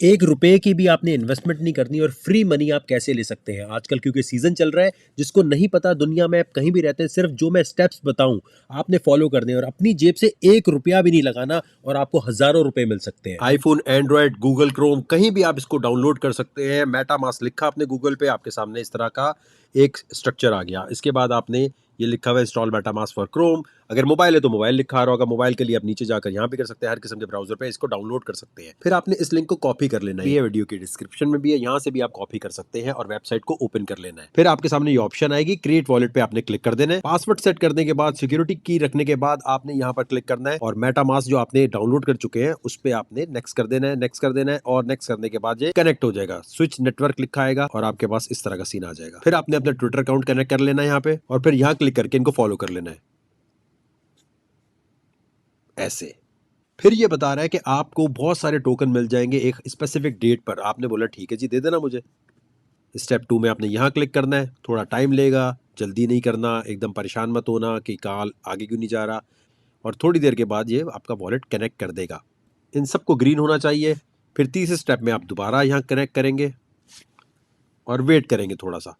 एक रुपए की भी आपने इन्वेस्टमेंट नहीं करनी और फ्री मनी आप कैसे ले सकते हैं आजकल, क्योंकि सीजन चल रहा है। जिसको नहीं पता दुनिया में आप कहीं भी रहते हैं, सिर्फ जो मैं स्टेप्स बताऊं आपने फॉलो करने हैं और अपनी जेब से एक रुपया भी नहीं लगाना और आपको हजारों रुपए मिल सकते हैं। आईफोन, एंड्रॉयड, गूगल क्रोम, कहीं भी आप इसको डाउनलोड कर सकते हैं। मेटामास्क लिखा आपने गूगल पे, आपके सामने इस तरह का एक स्ट्रक्चर आ गया। इसके बाद आपने ये लिखा हुआ है इंस्टॉल मेटामास्क फॉर क्रोम। अगर मोबाइल है तो मोबाइल लिखा आ रहा होगा, मोबाइल के लिए आप नीचे जाकर यहाँ पे कर सकते हैं, हर किस्म के ब्राउजर पे इसको डाउनलोड कर सकते हैं। फिर आपने इस लिंक को कॉपी कर लेना है, ये वीडियो की डिस्क्रिप्शन में भी है, यहाँ से भी आप कॉपी कर सकते हैं और वेबसाइट को ओपन कर लेना है। फिर आपके सामने ये ऑप्शन आएगी, क्रिएट वॉलेट पे आपने क्लिक कर देना है। पासवर्ड सेट करने के बाद, सिक्योरिटी की रखने के बाद आपने यहाँ पर क्लिक करना है और मेटामास्क जो आपने डाउनलोड कर चुके हैं उस पर आपने नेक्स्ट कर देना है, नेक्स्ट कर देना है और नेक्स्ट करने के बाद ये कनेक्ट हो जाएगा। स्विच नेटवर्क लिखा आएगा और आपके पास इस तरह का सीन आ जाएगा। फिर आपने अपना ट्विटर अकाउंट कनेक्ट कर लेना है यहाँ पे और फिर यहाँ क्लिक करके इनको फॉलो कर लेना है ऐसे। फिर ये बता रहा है कि आपको बहुत सारे टोकन मिल जाएंगे एक स्पेसिफिक डेट पर। आपने बोला ठीक है जी, दे देना मुझे। स्टेप 2 में आपने यहाँ क्लिक करना है, थोड़ा टाइम लेगा, जल्दी नहीं करना, एकदम परेशान मत होना कि कॉल आगे क्यों नहीं जा रहा। और थोड़ी देर के बाद ये आपका वॉलेट कनेक्ट कर देगा। इन सबको ग्रीन होना चाहिए। फिर तीसरे स्टेप में आप दोबारा यहाँ कनेक्ट करेंगे और वेट करेंगे थोड़ा सा।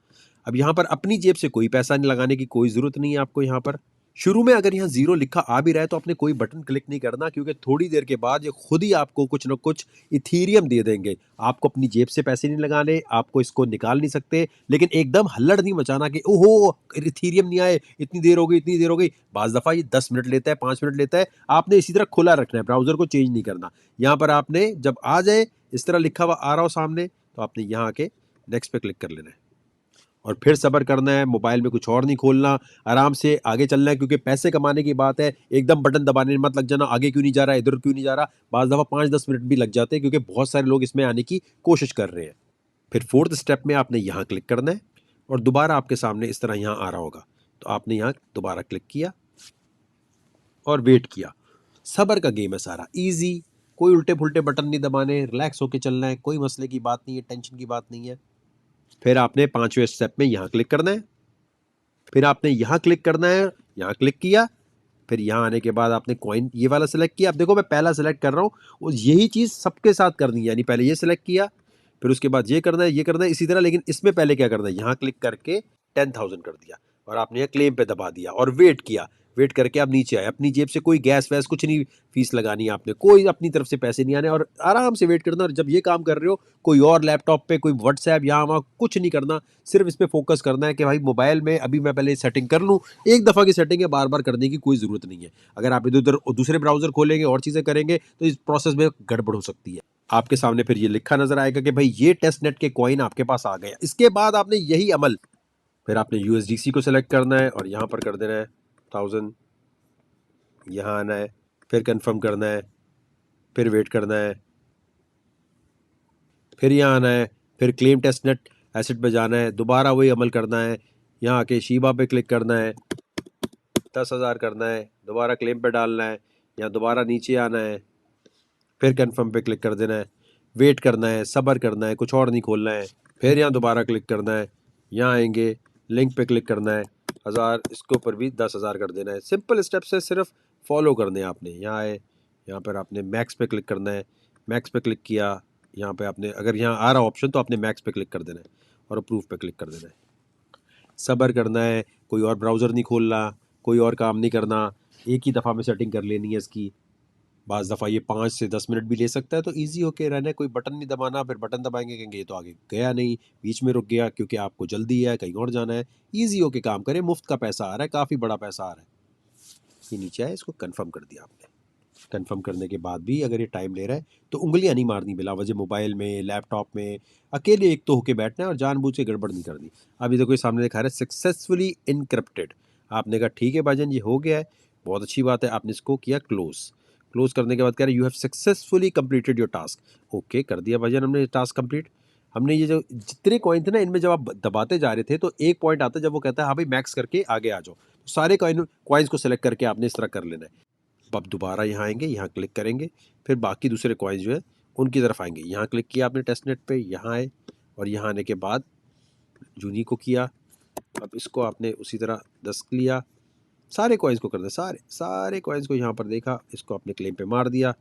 अब यहाँ पर अपनी जेब से कोई पैसा नहीं लगाने की कोई ज़रूरत नहीं है आपको। यहाँ पर शुरू में अगर यहाँ जीरो लिखा आ भी रहा है तो आपने कोई बटन क्लिक नहीं करना, क्योंकि थोड़ी देर के बाद ये खुद ही आपको कुछ ना कुछ इथीरियम दे देंगे। आपको अपनी जेब से पैसे नहीं लगाने, आपको इसको निकाल नहीं सकते, लेकिन एकदम हल्लड़ नहीं मचाना कि ओहो इथीरियम नहीं आए, इतनी देर हो गई, इतनी देर हो गई। बाज़ दफ़ा ये 10 मिनट लेता है, 5 मिनट लेता है। आपने इसी तरह खुला रखना है, ब्राउज़र को चेंज नहीं करना। यहाँ पर आपने जब आ जाए इस तरह लिखा हुआ आ रहा हो सामने, तो आपने यहाँ आके नेक्स्ट पे क्लिक कर लेना है और फिर सब्र करना है। मोबाइल में कुछ और नहीं खोलना, आराम से आगे चलना है, क्योंकि पैसे कमाने की बात है। एकदम बटन दबाने मत लग जाना, आगे क्यों नहीं जा रहा, इधर क्यों नहीं जा रहा। बाज़ दफ़ा 5-10 मिनट भी लग जाते हैं, क्योंकि बहुत सारे लोग इसमें आने की कोशिश कर रहे हैं। फिर फोर्थ स्टेप में आपने यहाँ क्लिक करना है और दोबारा आपके सामने इस तरह यहाँ आ रहा होगा, तो आपने यहाँ दोबारा क्लिक किया और वेट किया। सब्र का गेम है सारा, ईजी। कोई उल्टे पुल्टे बटन नहीं दबाने, रिलैक्स होके चलना है, कोई मसले की बात नहीं है, टेंशन की बात नहीं है। फिर आपने 5वें स्टेप में यहाँ क्लिक करना है, फिर आपने यहाँ क्लिक करना है, यहाँ क्लिक किया। फिर यहाँ आने के बाद आपने कॉइन ये वाला सेलेक्ट किया। अब देखो मैं पहला सेलेक्ट कर रहा हूँ और यही चीज़ सबके साथ करनी है, यानी पहले ये सेलेक्ट किया, फिर उसके बाद ये करना है, ये करना है, इसी तरह। लेकिन इसमें पहले क्या करना है, यहाँ क्लिक करके 10,000 कर दिया और आपने यहाँ क्लेम पे दबा दिया और वेट किया। वेट करके आप नीचे आए, अपनी जेब से कोई गैस वैस कुछ नहीं फीस लगानी है आपने, कोई अपनी तरफ से पैसे नहीं आने और आराम से वेट करना। और जब ये काम कर रहे हो, कोई और लैपटॉप पे कोई व्हाट्सएप यहाँ वहाँ कुछ नहीं करना, सिर्फ इस पे फोकस करना है कि भाई मोबाइल में अभी मैं पहले सेटिंग कर लूँ। एक दफ़ा की सेटिंग है, बार बार करने की कोई ज़रूरत नहीं है। अगर आप इधर उधर दूसरे ब्राउज़र खोलेंगे और चीज़ें करेंगे तो इस प्रोसेस में गड़बड़ हो सकती है। आपके सामने फिर ये लिखा नजर आएगा कि भाई ये टेस्ट नेट के कॉइन आपके पास आ गए। इसके बाद आपने यही अमल, फिर आपने यूएसडीसी को सेलेक्ट करना है और यहाँ पर कर देना है 1000, यहाँ आना है, फिर कंफर्म करना है, फिर वेट करना है, फिर यहाँ आना है, फिर क्लेम टेस्ट नेट एसेट पे जाना है, दोबारा वही अमल करना है। यहाँ आके शीबा पे क्लिक करना है, 10,000 करना है, दोबारा क्लेम पे डालना है, यहाँ दोबारा नीचे आना है, फिर कंफर्म पे क्लिक कर देना है, वेट करना है, सब्र करना है, कुछ और नहीं खोलना है। फिर यहाँ दोबारा क्लिक करना है, यहाँ आएंगे, लिंक पे क्लिक करना है, 1000, इसके ऊपर भी 10,000 कर देना है। सिंपल स्टेप्स है, सिर्फ फॉलो करने हैं आपने। यहाँ आए, यहाँ पर आपने मैक्स पे क्लिक करना है, मैक्स पे क्लिक किया, यहाँ पे आपने अगर यहाँ आ रहा ऑप्शन तो आपने मैक्स पे क्लिक कर देना है और अप्रूव पे क्लिक कर देना है। सब्र करना है, कोई और ब्राउज़र नहीं खोलना, कोई और काम नहीं करना, एक ही दफ़ा में सेटिंग कर लेनी है इसकी। बाज़ दफ़ा ये 5 से 10 मिनट भी ले सकता है, तो ईज़ी होके रहना है, कोई बटन नहीं दबाना। फिर बटन दबाएंगे कहेंगे ये तो आगे गया नहीं, बीच में रुक गया, क्योंकि आपको जल्दी है, कहीं और जाना है। ईज़ी होके काम करें, मुफ्त का पैसा आ रहा है, काफ़ी बड़ा पैसा आ रहा है। ये नीचे आए, इसको कन्फर्म कर दिया आपने। कन्फर्म करने के बाद भी अगर ये टाइम ले रहा है तो उंगलियां नहीं मारनी बिला वजह, मोबाइल में, लैपटॉप में। अकेले एक तो होके बैठना है और जानबूझ के गड़बड़ नहीं करनी। अभी देखो ये सामने दिखा रहा है सक्सेसफुली इनक्रिप्टेड। आपने कहा ठीक है भाईजान ये हो गया है, बहुत अच्छी बात है। आपने इसको किया क्लोज। क्लोज करने के बाद कह रहे you have successfully completed your task. Okay कर दिया भाईजान हमने टास्क कंप्लीट। हमने ये जो जितने कॉइन थे ना, इनमें जब आप दबाते जा रहे थे तो एक पॉइंट आता है जब वो कहता है हाँ भाई मैक्स करके आगे आ जाओ, तो सारे कॉइन्स को सेलेक्ट करके आपने इस तरह कर लेना है। अब दोबारा यहाँ आएंगे, यहाँ क्लिक करेंगे, फिर बाकी दूसरे कॉइन्स जो है उनकी तरफ आएंगे। यहाँ क्लिक किया आपने टेस्ट नेट पे, यहाँ आए और यहाँ आने के बाद जूनी को किया। अब इसको आपने उसी तरह 10 लिया, सारे कॉइन्स को कर दिया, सारे कॉइन्स को यहाँ पर देखा, इसको आपने क्लेम पे मार दिया।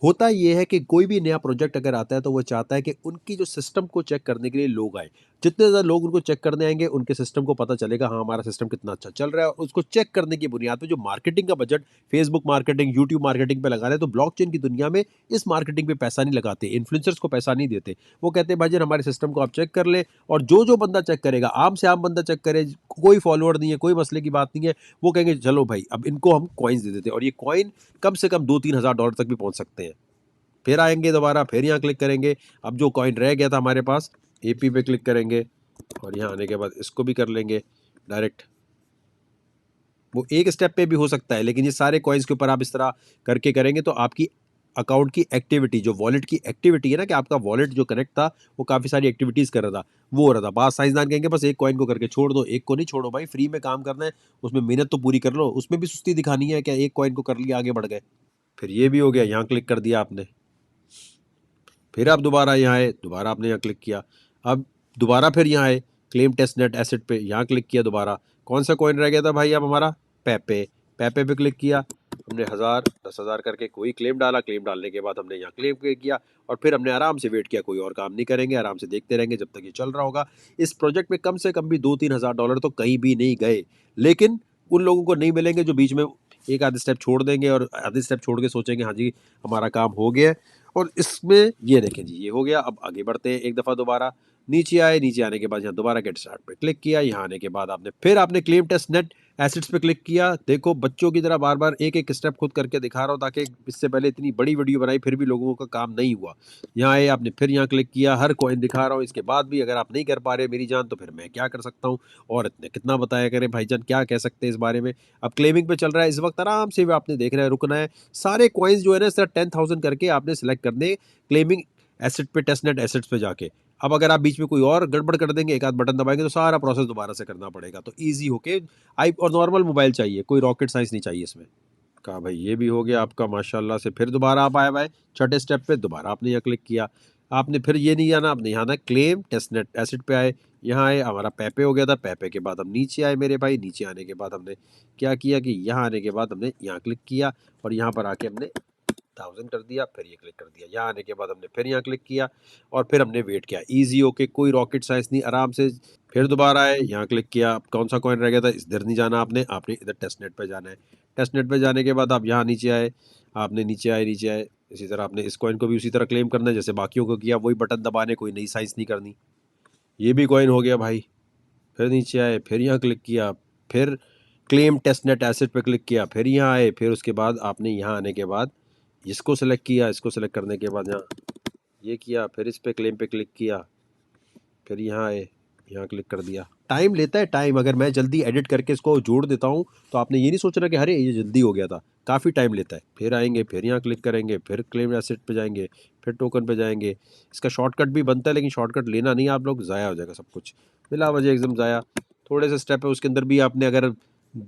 होता ये है कि कोई भी नया प्रोजेक्ट अगर आता है तो वो चाहता है कि उनकी जो सिस्टम को चेक करने के लिए लोग आएँ। जितने ज़्यादा लोग उनको चेक करने आएँगे, उनके सिस्टम को पता चलेगा हाँ, हमारा सिस्टम कितना अच्छा चल रहा है और उसको चेक करने की बुनियाद पे जो मार्केटिंग का budget Facebook marketing, YouTube marketing पे लगा रहे हैं, तो ब्लॉकचेन की दुनिया में इस मार्केटिंग पे पैसा नहीं लगाते, इन्फ्लुएंसर्स को पैसा नहीं देते। वो कहते हैं भाईजान हमारे सिस्टम को आप चेक कर लें और जो बंदा चेक करेगा, आम से आम बंदा चेक करे, कोई फॉलोवर नहीं है, कोई मसले की बात नहीं है, वो कहेंगे चलो भाई अब इनको हम कॉइन्स दे देते हैं और ये कॉइन कम से कम 2-3 हज़ार डॉलर तक भी पहुँच सकते हैं। फिर आएँगे दोबारा, फिर यहाँ क्लिक करेंगे। अब जो कॉइन रह गया था हमारे पास, एपी पे क्लिक करेंगे और यहाँ आने के बाद इसको भी कर लेंगे डायरेक्ट। वो एक स्टेप पे भी हो सकता है, लेकिन ये सारे कॉइन्स के ऊपर आप इस तरह करके करेंगे तो आपकी अकाउंट की एक्टिविटी, जो वॉलेट की एक्टिविटी है ना, कि आपका वॉलेट जो कनेक्ट था, वो काफ़ी सारी एक्टिविटीज़ कर रहा था, वो हो रहा था। बाद साइंसदान कहेंगे बस एक कॉइन को करके छोड़ दो, एक को नहीं छोड़ो भाई, फ्री में काम करना है, उसमें मेहनत तो पूरी कर लो, उसमें भी सुस्ती दिखानी है क्या? एक कॉइन को कर लिया, आगे बढ़ गए। फिर ये भी हो गया, यहाँ क्लिक कर दिया आपने। फिर आप दोबारा यहाँ आए, दोबारा आपने यहाँ क्लिक किया। अब दोबारा फिर यहाँ आए, क्लेम टेस्ट नेट एसेट पे यहाँ क्लिक किया दोबारा। कौन सा कॉइन रह गया था भाई अब हमारा? पेपे। पेपे पे क्लिक किया, हमने 1000 10,000 करके कोई क्लेम डाला, क्लेम डालने के बाद हमने यहाँ क्लेम किया और फिर हमने आराम से वेट किया, कोई और काम नहीं करेंगे, आराम से देखते रहेंगे जब तक ये चल रहा होगा। इस प्रोजेक्ट में कम से कम भी 2-3 हज़ार डॉलर तो कहीं भी नहीं गए, लेकिन उन लोगों को नहीं मिलेंगे जो बीच में एक आधे स्टेप छोड़ देंगे और आधे स्टेप छोड़ के सोचेंगे हाँ जी हमारा काम हो गया है। और इसमें ये देखें जी, ये हो गया। अब आगे बढ़ते हैं एक दफ़ा दोबारा, नीचे आए, नीचे आने के बाद यहाँ दोबारा गेट स्टार्ट पे क्लिक किया, यहाँ आने के बाद आपने क्लेम टेस्ट नेट एसेट्स पे क्लिक किया। देखो बच्चों की तरह बार बार एक एक स्टेप खुद करके दिखा रहा हूँ, ताकि इससे पहले इतनी बड़ी वीडियो बनाई फिर भी लोगों का काम नहीं हुआ। यहाँ आए, आपने फिर यहाँ क्लिक किया, हर कॉइन दिखा रहा हूँ, इसके बाद भी अगर आप नहीं कर पा रहे मेरी जान, तो फिर मैं क्या कर सकता हूँ। और इतने कितना बताया करें भाईजान, क्या कह सकते हैं इस बारे में। अब क्लेमिंग पे चल रहा है इस वक्त, आराम से भी आपने देखना है, रुकना है। सारे कॉइन्स जो है ना, इस तरह 10,000 करके आपने सेलेक्ट करने क्लेमिंग एसेट पे, टेस्टनेट एसेट्स पे जाके। अब अगर आप बीच में कोई और गड़बड़ कर देंगे, एक आध बटन दबाएंगे, तो सारा प्रोसेस दोबारा से करना पड़ेगा। तो ईजी होके आई और नॉर्मल मोबाइल चाहिए, कोई रॉकेट साइंस नहीं चाहिए इसमें। कहा भाई ये भी हो गया आपका माशाल्लाह से। फिर दोबारा आप आए भाई छठे स्टेप पे, दोबारा आपने यहाँ क्लिक किया। आपने फिर ये नहीं आना, आपने यहाँ आना क्लेम टेस्टनेट एसेट पे आए, यहाँ आए, हमारा पैपे हो गया था। पैपे के बाद हम नीचे आए मेरे भाई, नीचे आने के बाद हमने क्या किया कि यहाँ आने के बाद हमने यहाँ क्लिक किया और यहाँ पर आके हमने 1000 कर दिया, फिर ये क्लिक कर दिया। यहाँ आने के बाद हमने फिर यहाँ क्लिक किया और फिर हमने वेट किया। ईजी होके, कोई रॉकेट साइंस नहीं, आराम से। फिर दोबारा आए, यहाँ क्लिक किया। अब कौन सा कॉइन रह गया था, इधर नहीं जाना आपने इधर टेस्टनेट पे जाना है। टेस्टनेट पे जाने के बाद आप यहाँ नीचे आए, आपने नीचे आए। इसी तरह आपने इस कॉइन को भी उसी तरह क्लेम करना है जैसे बाकियों को किया, वही बटन दबाने, कोई नई साइंस नहीं करनी। ये भी कॉइन हो गया भाई। फिर नीचे आए, फिर यहाँ क्लिक किया, फिर क्लेम टेस्टनेट एसेट पे क्लिक किया, फिर यहाँ आए, फिर उसके बाद आपने यहाँ आने के बाद इसको सेलेक्ट किया। इसको सेलेक्ट करने के बाद यहाँ ये किया, फिर इस पे क्लेम पे क्लिक किया, फिर यहाँ आए, यहाँ क्लिक कर दिया। टाइम लेता है टाइम, अगर मैं जल्दी एडिट करके इसको जोड़ देता हूँ तो आपने ये नहीं सोचना कि अरे ये जल्दी हो गया था, काफ़ी टाइम लेता है। फिर आएंगे, फिर यहाँ क्लिक करेंगे, फिर क्लेम एसेट पे जाएंगे, फिर टोकन पे जाएंगे। इसका शॉर्टकट भी बनता है, लेकिन शॉर्टकट लेना नहीं आप लोग, ज़ाया हो जाएगा सब कुछ, बिला वजह एकदम ज़ाया। थोड़े से स्टेप है उसके अंदर भी, आपने अगर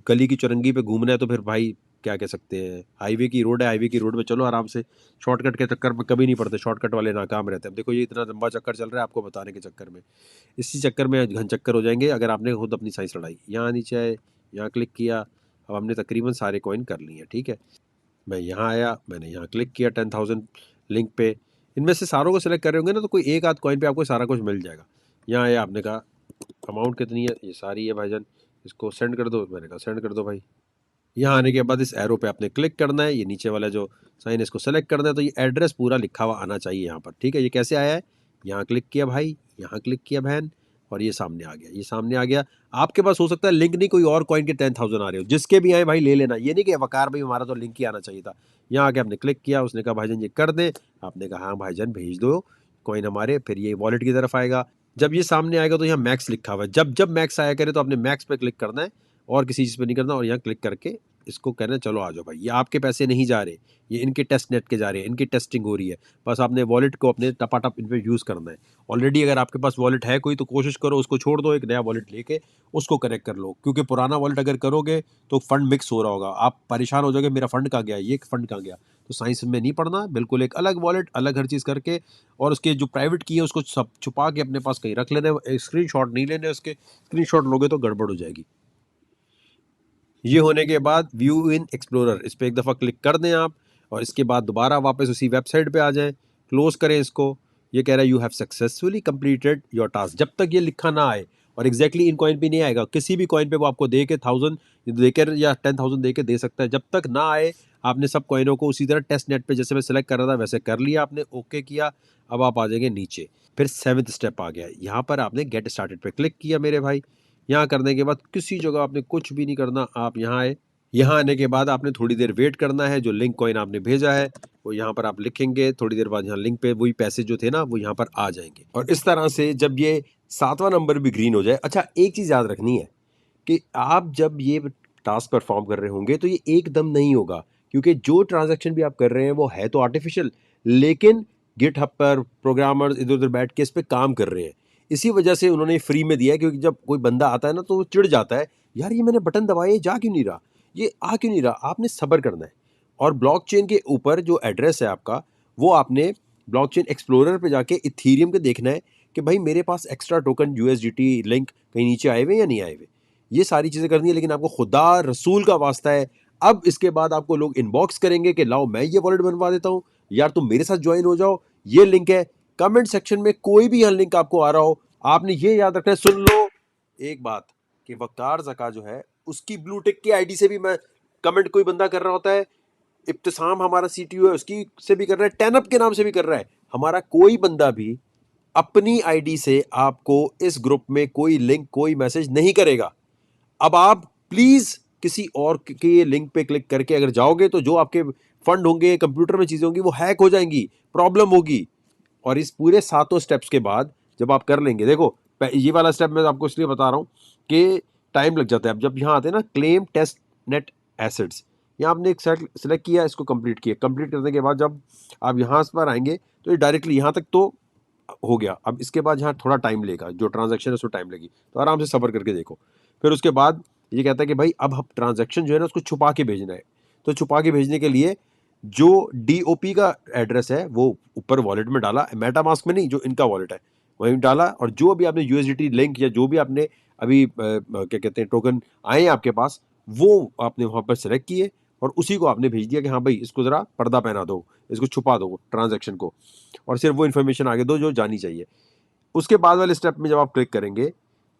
गली की चुरंगी पे घूमना है तो फिर भाई क्या कह सकते हैं, हाईवे की रोड है, हाईवे की रोड पे चलो आराम से। शॉर्टकट के चक्कर में कभी नहीं पड़ते, शॉर्टकट वाले नाकाम रहते हैं। अब देखो ये इतना लंबा चक्कर चल रहा है आपको बताने के चक्कर में, इसी चक्कर में घन चक्कर हो जाएंगे अगर आपने खुद अपनी साइंस लड़ाई। यहाँ नीचे आए, यहाँ क्लिक किया। अब हमने तकरीबन सारे कॉइन कर लिए हैं, ठीक है। मैं यहाँ आया, मैंने यहाँ क्लिक किया 10,000 लिंक पे। इनमें से सारों को सिलेक्ट कर रहे होंगे ना, तो कोई एक आध कॉइन पे आपको सारा कुछ मिल जाएगा। यहाँ आया, आपने कहा अमाउंट कितनी है, ये सारी है भाईजान, इसको सेंड कर दो। मैंने कहा सेंड कर दो भाई। यहाँ आने के बाद इस एरो पे आपने क्लिक करना है, ये नीचे वाला जो साइन है इसको सेलेक्ट करना है, तो ये एड्रेस पूरा लिखा हुआ आना चाहिए यहाँ पर, ठीक है। ये कैसे आया है, यहाँ क्लिक किया भाई, यहाँ क्लिक किया बहन, और ये सामने आ गया, ये सामने आ गया। आपके पास हो सकता है लिंक नहीं, कोई और कॉइन के 10,000 आ रहे हो, जिसके भी आए भाई ले लेना, ये नहीं कि वकार भाई हमारा तो लिंक ही आना चाहिए था। यहाँ आके आपने क्लिक किया, उसने कहा भाईजान ये कर दे, आपने कहा हाँ भाईजान भेज दो कॉइन हमारे। फिर ये वॉलेट की तरफ आएगा, जब ये सामने आएगा तो यहाँ मैक्स लिखा हुआ है, जब जब मैक्स आया करे तो आपने मैक्स पे क्लिक करना है और किसी चीज़ पे नहीं करना। और यहाँ क्लिक करके इसको कहना है चलो आ जाओ भाई, ये आपके पैसे नहीं जा रहे, ये इनके टेस्ट नेट के जा रहे हैं, इनकी टेस्टिंग हो रही है। बस आपने वॉलेट को अपने टपाटप इन पे यूज़ करना है। ऑलरेडी अगर आपके पास वॉलेट है कोई, तो कोशिश करो उसको छोड़ दो, एक नया वॉलेट लेके उसको कनेक्ट कर लो, क्योंकि पुराना वॉलेट अगर करोगे तो फंड मिक्स हो रहा होगा, आप परेशान हो जाओगे, मेरा फंड कहाँ गया, ये फंड कहाँ गया। तो साइंस में नहीं पढ़ना, बिल्कुल एक अलग वॉलेट, अलग हर चीज़ करके, और उसके जो प्राइवेट की है उसको सब छुपा के अपने पास कहीं रख लेने, स्क्रीनशॉट नहीं लेने उसके, स्क्रीनशॉट लोगे तो गड़बड़ हो जाएगी। ये होने के बाद व्यू इन एक्सप्लोरर, इस पर एक दफ़ा क्लिक कर दें आप, और इसके बाद दोबारा वापस उसी वेबसाइट पे आ जाएं, क्लोज करें इसको। ये कह रहा है you have successfully completed your task. जब तक ये लिखा ना आए, और एग्जैक्टली इन कॉइन पे नहीं आएगा, किसी भी कॉइन पे वो आपको दे के 1000 देकर या 10,000 दे के दे सकता है, जब तक ना आए आपने सब कॉइनों को उसी तरह टेस्ट नेट पे जैसे मैं सेलेक्ट कर रहा था वैसे कर लिया आपने, ओके किया। अब आप आ जाएंगे नीचे, फिर 7th स्टेप आ गया, यहाँ पर आपने गेट स्टार्टेड पे क्लिक किया मेरे भाई। यहाँ करने के बाद किसी जगह आपने कुछ भी नहीं करना, आप यहाँ आए। यहाँ आने के बाद आपने थोड़ी देर वेट करना है, जो लिंक कॉइन आपने भेजा है वो यहाँ पर आप लिखेंगे, थोड़ी देर बाद यहाँ लिंक पे वही पैसे जो थे ना वो यहाँ पर आ जाएंगे। और इस तरह से जब ये 7वां नंबर भी ग्रीन हो जाए। अच्छा, एक चीज़ याद रखनी है कि आप जब ये टास्क परफॉर्म कर रहे होंगे तो ये एकदम नहीं होगा, क्योंकि जो ट्रांजैक्शन भी आप कर रहे हैं वो है तो आर्टिफिशियल, लेकिन गिटहब पर प्रोग्रामर्स इधर उधर बैठ के इस पर काम कर रहे हैं। इसी वजह से उन्होंने फ्री में दिया है, क्योंकि जब कोई बंदा आता है ना तो वो चिढ़ जाता है, यार ये मैंने बटन दबाया ये जा क्यों नहीं रहा, ये आ क्यों नहीं रहा। आपने सब्र करना है। और ब्लॉकचेन के ऊपर जो एड्रेस है आपका, वो आपने ब्लॉकचेन एक्सप्लोरर पे जाके इथीरियम के देखना है कि भाई मेरे पास एक्स्ट्रा टोकन यूएसडीटी लिंक कहीं नीचे आए हुए या नहीं आए हुए। ये सारी चीज़ें करनी है, लेकिन आपको खुदा रसूल का वास्ता है। अब इसके बाद आपको लोग इनबॉक्स करेंगे कि लाओ मैं ये वॉलेट बनवा देता हूँ, यार तुम मेरे साथ ज्वाइन हो जाओ, ये लिंक है। कमेंट सेक्शन में कोई भी यहाँ लिंक आपको आ रहा हो, आपने ये याद रखना है। सुन लो एक बात कि वकार ज़का जो है उसकी ब्लू टिक की आईडी से भी मैं कमेंट कोई बंदा कर रहा होता है, इब्तिसाम हमारा सीटीओ है उसकी से भी कर रहा है, टैनअप के नाम से भी कर रहा है। हमारा कोई बंदा भी अपनी आईडी से आपको इस ग्रुप में कोई लिंक कोई मैसेज नहीं करेगा। अब आप प्लीज किसी और के लिंक पे क्लिक करके अगर जाओगे तो जो आपके फंड होंगे, कंप्यूटर में चीजें होंगी, वो हैक हो जाएंगी, प्रॉब्लम होगी। और इस पूरे 7 स्टेप्स के बाद जब आप कर लेंगे, देखो ये वाला स्टेप मैं आपको इसलिए बता रहा हूँ कि टाइम लग जाता है। अब जब यहाँ आते हैं ना क्लेम टेस्ट नेट एसेट्स, यहाँ आपने एक सेलेक्ट किया, इसको कंप्लीट किया, कंप्लीट करने के बाद जब आप यहाँ पर आएंगे तो ये डायरेक्टली यहाँ तक तो हो गया। अब इसके बाद यहाँ थोड़ा टाइम लेगा, जो ट्रांजैक्शन है उसको टाइम लगी, तो आराम से सब्र करके देखो। फिर उसके बाद ये कहता है कि भाई अब हम ट्रांजैक्शन जो है ना उसको छुपा के भेजना है। तो छुपा के भेजने के लिए जो DOP का एड्रेस है वो ऊपर वॉलेट में डाला, मेटामास्क में नहीं, जो इनका वॉलेट है वहीं डाला। और जो भी आपने USDT लिंक या जो भी आपने अभी क्या कहते हैं टोकन आए हैं आपके पास, वो आपने वहाँ पर सेलेक्ट किए और उसी को आपने भेज दिया कि हाँ भाई इसको ज़रा पर्दा पहना दो, इसको छुपा दो ट्रांजैक्शन को, और सिर्फ वो इन्फॉर्मेशन आगे दो जो जानी चाहिए। उसके बाद वाले स्टेप में जब आप क्लिक करेंगे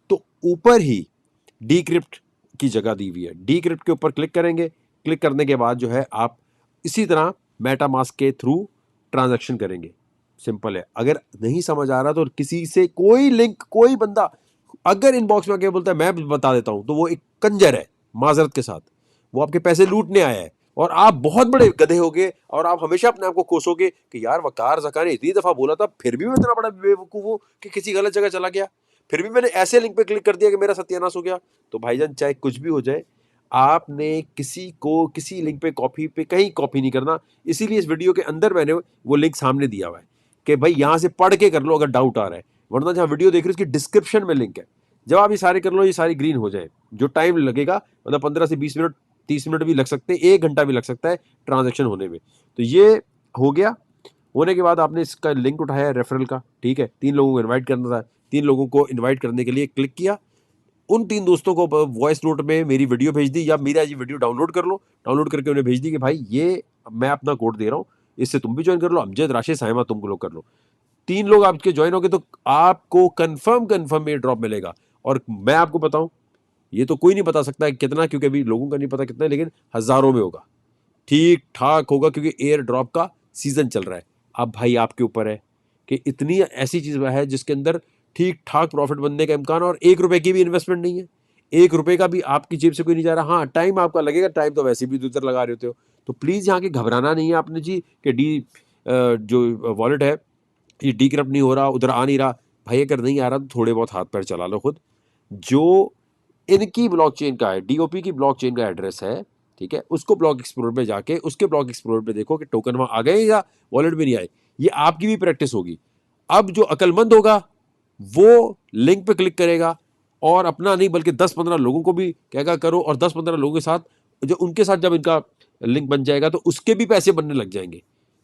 तो ऊपर ही डीक्रिप्ट की जगह दी हुई है, डीक्रिप्ट के ऊपर क्लिक करेंगे। क्लिक करने के बाद जो है आप इसी तरह मेटामास्क के थ्रू ट्रांजैक्शन करेंगे। सिंपल है। अगर नहीं समझ आ रहा तो किसी से कोई लिंक, कोई बंदा अगर इनबॉक्स में आके बोलता है मैं बता देता हूं, तो वो एक कंजर है, माजरत के साथ, वो आपके पैसे लूटने आया है और आप बहुत बड़े गधे होगे और आप हमेशा अपने आप को कोसोगे कि यार वकार ज़का ने इतनी दफा बोला था फिर भी मैं इतना बड़ा बेवकूफ हूं कि किसी गलत जगह चला गया, फिर भी मैंने ऐसे लिंक पे क्लिक कर दिया कि मेरा सत्यानाश हो गया। तो भाईजान चाहे कुछ भी हो जाए, आपने किसी को किसी लिंक पे कॉपी पे कहीं कॉपी नहीं करना। इसीलिए इस वीडियो के अंदर मैंने वो लिंक सामने दिया हुआ है कि भाई यहाँ से पढ़ के कर लो अगर डाउट आ रहा है, वरना जहाँ वीडियो देख रहे हो उसकी डिस्क्रिप्शन में लिंक है। जब आप ये सारे कर लो, ये सारी ग्रीन हो जाए, जो टाइम लगेगा मतलब 15 से 20 मिनट, 30 मिनट भी लग सकते हैं, 1 घंटा भी लग सकता है ट्रांजेक्शन होने में। तो ये हो गया। होने के बाद आपने इसका लिंक उठाया रेफरल का, ठीक है, 3 लोगों को इन्वाइट करना था, 3 लोगों को इन्वाइट करने के लिए क्लिक किया, उन 3 दोस्तों को वॉइस नोट में मेरी वीडियो भेज दी या मेरा ये वीडियो डाउनलोड कर लो, डाउनलोड करके उन्हें भेज दी कि भाई ये मैं अपना कोड दे रहा हूँ, इससे तुम भी ज्वाइन कर लो, अमजद, राशिद, साइमा तुम लोग कर लो। 3 लोग आपके ज्वाइन हो गए तो आपको कंफर्म ये ड्रॉप मिलेगा। और मैं आपको बताऊं, ये तो कोई नहीं बता सकता है कितना, क्योंकि अभी लोगों का नहीं पता कितना है, लेकिन हजारों में होगा, ठीक ठाक होगा, क्योंकि एयर ड्रॉप का सीजन चल रहा है। अब भाई आपके ऊपर है कि इतनी ऐसी चीज है जिसके अंदर ठीक ठाक प्रॉफिट बनने का इम्कान, और 1 रुपए की भी इन्वेस्टमेंट नहीं है, 1 रुपए का भी आपकी जेब से कोई नहीं जा रहा। हाँ, टाइम आपका लगेगा, टाइम तो वैसे भी उधर लगा रहे होते हो। तो प्लीज यहाँ के घबराना नहीं है आपने जी कि जो वॉलेट है ये डीक्रप्ट नहीं हो रहा, उधर आ नहीं रहा। भाई अगर नहीं आ रहा तो थोड़े बहुत हाथ पैर चला लो खुद। जो इनकी ब्लॉकचेन का है, DOP की ब्लॉकचेन का एड्रेस है, ठीक है, उसको ब्लॉक एक्सप्लोरर पे जाके उसके ब्लॉक एक्सप्लोरर पे देखो कि टोकन वहां आ गए या वॉलेट में नहीं आए। ये आपकी भी प्रैक्टिस होगी। अब जो अकलमंद होगा वो लिंक पे क्लिक करेगा और अपना नहीं बल्कि 10-15 लोगों को भी कहेगा करो, और 10-15 लोगों के साथ जो उनके साथ जब इनका लिंक बन जाएगा तो उसके भी पैसे बनने लग जाएंगे।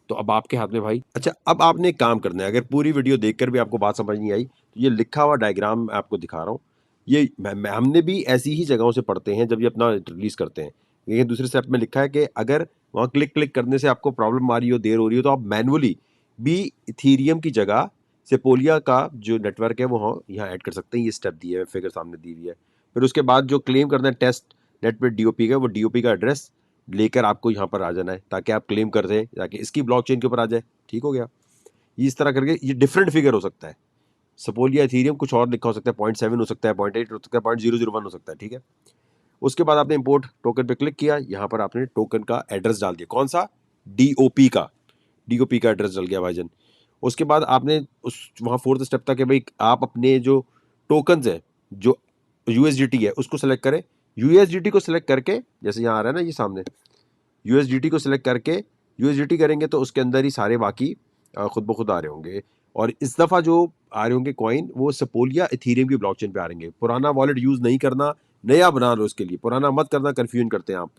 तो अब आपके हाथ में भाई। अच्छा, अब आपने एक काम करना है, अगर पूरी वीडियो देखकर भी आपको बात समझ नहीं आई तो ये लिखा हुआ डायग्राम मैं आपको दिखा रहा हूँ। ये हमने भी ऐसी ही जगहों से पढ़ते हैं जब ये अपना रिलीज करते हैं। लेकिन दूसरे स्टेप में लिखा है कि अगर वहाँ क्लिक क्लिक करने से आपको प्रॉब्लम आ रही हो, देर हो रही हो, तो आप मैनुअली भी इथीरियम की जगह सेपोलिया का जो नेटवर्क है वो यहाँ ऐड कर सकते हैं। ये स्टेप दिए है, फिगर सामने दी हुई है। फिर उसके बाद जो क्लेम करना है टेस्ट नेट पे डीओपी का, वो डीओपी का एड्रेस लेकर आपको यहाँ पर आ जाना है ताकि आप क्लेम कर दें, ताकि इसकी ब्लॉकचेन के ऊपर आ जाए। ठीक हो गया। इस तरह करके ये डिफरेंट फिगर हो सकता है। सेपोलिया इथीरियम कुछ और लिखा हो सकता है, 0.7 हो सकता है, 0.8 हो सकता है, 0.001 हो सकता है। ठीक है। उसके बाद आपने इंपोर्ट टोकन पे क्लिक किया, यहाँ पर आपने टोकन का एड्रेस डाल दिया, कौन सा, डीओपी का, डीओपी का एड्रेस डल गया भाईजन। उसके बाद आपने उस वहाँ फोर्थ स्टेप था कि भाई आप अपने जो टोकन्स है, जो यूएसडीटी है, उसको सेलेक्ट करें। यूएसडीटी को सिलेक्ट करके, जैसे यहाँ आ रहा है ना ये सामने, यूएसडीटी को सिलेक्ट करके यूएसडीटी करेंगे तो उसके अंदर ही सारे बाकी खुद ब खुद आ रहे होंगे। और इस दफ़ा जो आ रहे होंगे कॉइन, वो सेपोलिया इथीरियम की ब्लॉकचेन पे आ रहेंगे। पुराना वॉलेट यूज़ नहीं करना, नया बना लो इसके लिए, पुराना मत करना, कन्फ्यूजन करते हैं आप।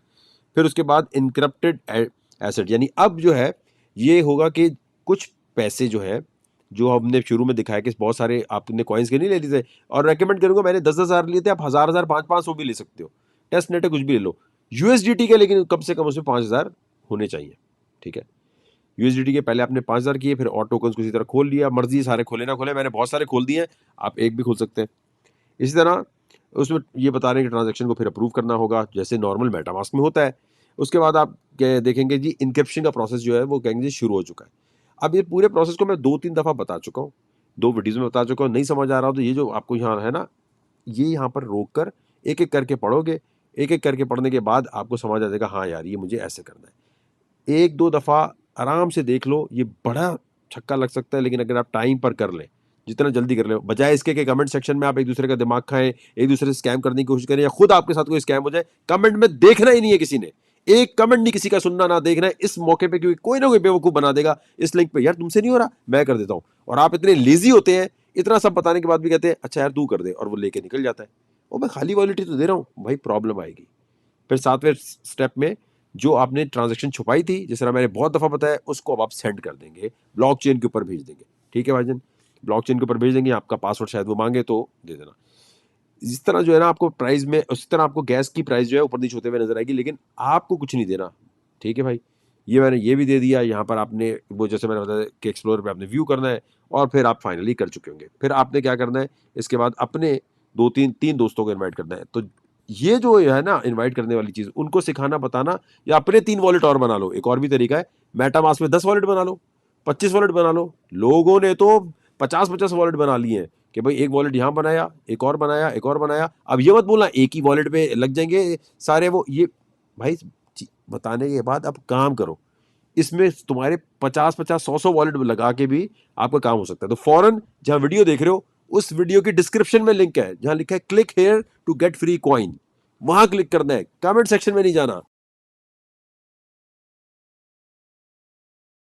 फिर उसके बाद इनक्रप्टेड एसेट, यानी अब जो है ये होगा कि कुछ पैसे जो है, जो हमने शुरू में दिखाया कि बहुत सारे आपने कॉइन्स के नहीं ले लिए थे, और रेकमेंड करूंगा, मैंने 10,000 लिए थे, आप 1,000 500 भी ले सकते हो, टेस्ट नेट है, कुछ भी ले लो यूएसडीटी के, लेकिन कम से कम उसमें 5,000 होने चाहिए। ठीक है। यूएसडीटी के पहले आपने 5,000 किए, फिर और टोकन्स को इसी तरह खोल लिया, मर्जी सारे खोले ना खोले, मैंने बहुत सारे खोल दिए हैं, आप एक भी खोल सकते हैं। इसी तरह उसमें ये बता रहे हैं कि ट्रांजैक्शन को फिर अप्रूव करना होगा, जैसे नॉर्मल मेटामास्क में होता है। उसके बाद आप देखेंगे जी इनक्रिप्शन का प्रोसेस जो है वो कहेंगे जी शुरू हो चुका है। अब ये पूरे प्रोसेस को मैं 2-3 दफ़ा बता चुका हूँ, 2 वीडियोज़ में बता चुका हूँ। नहीं समझ आ रहा हो तो ये जो आपको यहाँ है ना, ये यहाँ पर रोक कर एक-एक करके पढ़ोगे, एक-एक करके पढ़ने के बाद आपको समझ आ जाएगा, हाँ यार ये मुझे ऐसे करना है। 1-2 दफ़ा आराम से देख लो, ये बड़ा छक्का लग सकता है, लेकिन अगर आप टाइम पर कर लें, जितना जल्दी कर लें, बजाय इसके कि कमेंट सेक्शन में आप एक दूसरे का दिमाग खाएं, एक दूसरे से स्कैम करने की कोशिश करें, या खुद आपके साथ कोई स्कैम हो जाए। कमेंट में देखना ही नहीं है किसी ने, एक कमेंट नहीं किसी का सुनना, ना देखना है इस मौके पे, क्योंकि कोई ना कोई बेवकूफ बना देगा इस लिंक पे, यार तुमसे नहीं हो रहा, मैं कर देता हूँ। और आप इतने लेजी होते हैं, इतना सब बताने के बाद भी कहते हैं अच्छा यार तू कर दे, और वो लेके निकल जाता है। वो मैं खाली वॉलेट ही तो दे रहा हूँ भाई, प्रॉब्लम आएगी। फिर 7वें स्टेप में जो आपने ट्रांजैक्शन छुपाई थी, जिस तरह मैंने बहुत दफ़ा बताया, उसको अब आप सेंड कर देंगे, ब्लॉकचेन के ऊपर भेज देंगे। ठीक है भाईजन, ब्लॉकचेन के ऊपर भेज देंगे, आपका पासवर्ड शायद वो मांगे तो दे देना। इस तरह जो है ना आपको प्राइस में, उसी तरह आपको गैस की प्राइस जो है ऊपर नीचे होते हुए नजर आएगी, लेकिन आपको कुछ नहीं देना। ठीक है भाई, ये मैंने ये भी दे दिया। यहाँ पर आपने वो जैसे मैंने बताया कि एक्सप्लोर पे आपने व्यू करना है, और फिर आप फाइनली कर चुके होंगे। फिर आपने क्या करना है, इसके बाद अपने 2-3 दोस्तों को इन्वाइट करना है। तो ये जो है ना इन्वाइट करने वाली चीज़, उनको सिखाना बताना, या अपने 3 वॉलेट और बना लो। एक और भी तरीका है, मेटामास्क में 10 वॉलेट बना लो, 25 वॉलेट बना लो। लोगों ने तो 50-50 वॉलेट बना लिए हैं कि भाई एक वॉलेट यहाँ बनाया, एक और बनाया, एक और बनाया। अब ये मत बोलना एक ही वॉलेट पे लग जाएंगे सारे वो, ये भाई बताने के बाद अब काम करो। इसमें तुम्हारे 50-50 100-100 वॉलेट लगा के भी आपका काम हो सकता है। तो फौरन जहां वीडियो देख रहे हो, उस वीडियो की डिस्क्रिप्शन में लिंक है जहां लिखा है click here to get free coin, वहां क्लिक करना है, कमेंट सेक्शन में नहीं जाना।